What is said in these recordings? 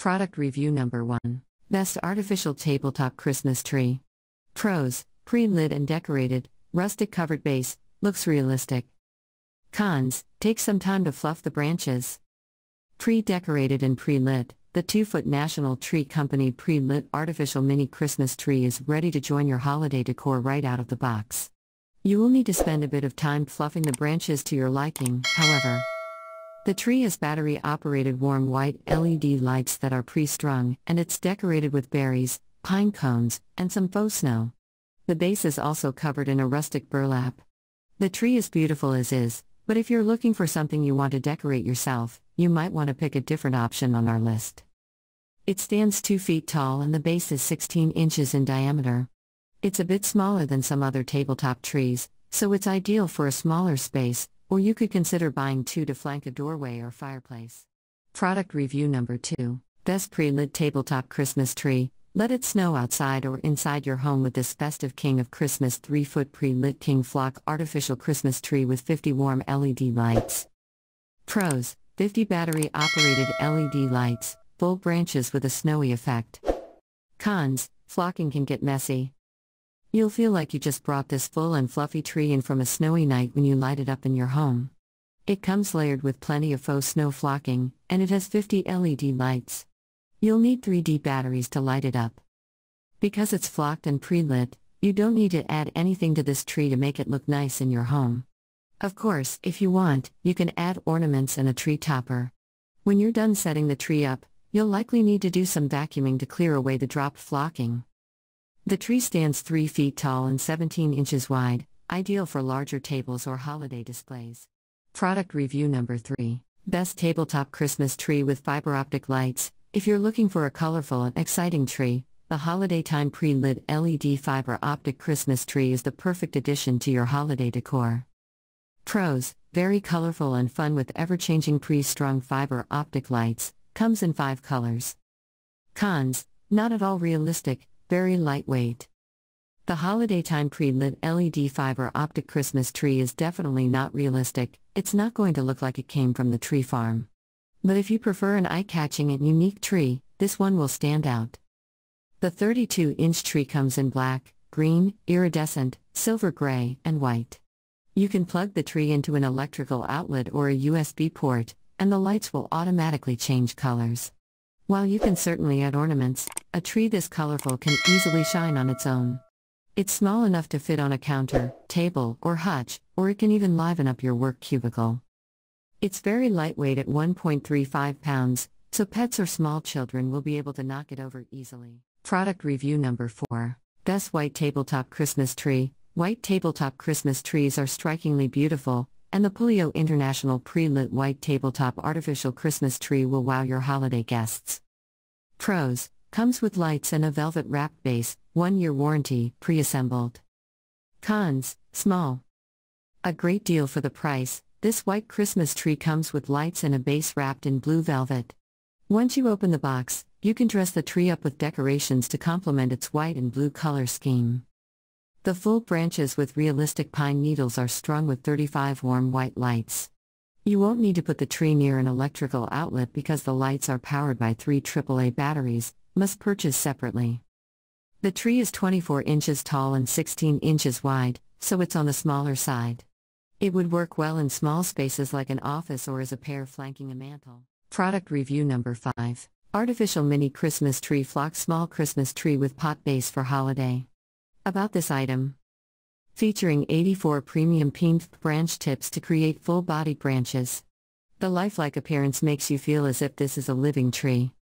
Product review number 1. Best artificial tabletop Christmas tree. Pros: pre-lit and decorated, rustic covered base, looks realistic. Cons: take some time to fluff the branches. Pre-decorated and pre-lit, the 2-foot National Tree Company pre-lit artificial mini Christmas tree is ready to join your holiday decor right out of the box. You will need to spend a bit of time fluffing the branches to your liking, however. The tree is battery-operated warm white LED lights that are pre-strung, and it's decorated with berries, pine cones, and some faux snow. The base is also covered in a rustic burlap. The tree is beautiful as is, but if you're looking for something you want to decorate yourself, you might want to pick a different option on our list. It stands 2 feet tall and the base is 16 inches in diameter. It's a bit smaller than some other tabletop trees, so it's ideal for a smaller space, or you could consider buying 2 to flank a doorway or fireplace. Product review number 2. Best pre-lit tabletop Christmas tree. Let it snow outside or inside your home with this festive King of Christmas 3-foot pre-lit King Flock artificial Christmas tree with 50 warm LED lights. Pros: 50 battery-operated LED lights, full branches with a snowy effect. Cons: flocking can get messy. You'll feel like you just brought this full and fluffy tree in from a snowy night when you light it up in your home. It comes layered with plenty of faux snow flocking, and it has 50 LED lights. You'll need 3D batteries to light it up. Because it's flocked and pre-lit, you don't need to add anything to this tree to make it look nice in your home. Of course, if you want, you can add ornaments and a tree topper. When you're done setting the tree up, you'll likely need to do some vacuuming to clear away the dropped flocking. The tree stands 3 feet tall and 17 inches wide, ideal for larger tables or holiday displays. Product review number 3. Best tabletop Christmas tree with fiber optic lights. If you're looking for a colorful and exciting tree, the holiday time pre-lit LED fiber optic Christmas tree is the perfect addition to your holiday decor. Pros: very colorful and fun with ever-changing pre-strung fiber optic lights, comes in 5 colors. Cons: not at all realistic, very lightweight. The holiday time pre-lit LED fiber optic Christmas tree is definitely not realistic. It's not going to look like it came from the tree farm. But if you prefer an eye-catching and unique tree, this one will stand out. The 32-inch tree comes in black, green, iridescent, silver gray, and white. You can plug the tree into an electrical outlet or a USB port, and the lights will automatically change colors. While you can certainly add ornaments, a tree this colorful can easily shine on its own. It's small enough to fit on a counter, table, or hutch, or it can even liven up your work cubicle. It's very lightweight at 1.35 pounds, so pets or small children will be able to knock it over easily. Product review number 4. Best white tabletop Christmas tree. White tabletop Christmas trees are strikingly beautiful, and the Pulio International pre-lit white tabletop artificial Christmas tree will wow your holiday guests. Pros: comes with lights and a velvet wrapped base, 1-year warranty, pre-assembled. Cons: small. A great deal for the price. This white Christmas tree comes with lights and a base wrapped in blue velvet. Once you open the box, you can dress the tree up with decorations to complement its white and blue color scheme. The full branches with realistic pine needles are strung with 35 warm white lights. You won't need to put the tree near an electrical outlet because the lights are powered by 3 AAA batteries, must purchase separately. The tree is 24 inches tall and 16 inches wide, so it's on the smaller side. It would work well in small spaces like an office or as a pair flanking a mantle. Product review number 5. Artificial mini Christmas tree flock small Christmas tree with pot base for holiday. About this item. Featuring 84 premium pink branch tips to create full-body branches. The lifelike appearance makes you feel as if this is a living tree.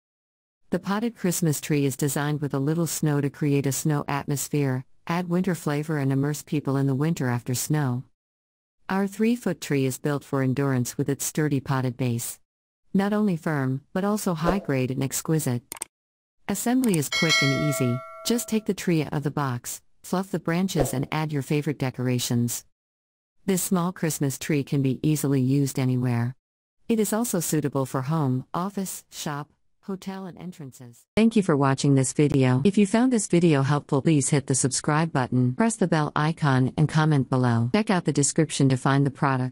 The potted Christmas tree is designed with a little snow to create a snow atmosphere, add winter flavor and immerse people in the winter after snow. Our 3-foot tree is built for endurance with its sturdy potted base. Not only firm, but also high-grade and exquisite. Assembly is quick and easy. Just take the tree out of the box, fluff the branches and add your favorite decorations. This small Christmas tree can be easily used anywhere. It is also suitable for home, office, shop, hotel and entrances. Thank you for watching this video. If you found this video helpful, please hit the subscribe button, press the bell icon and comment below. Check out the description to find the product.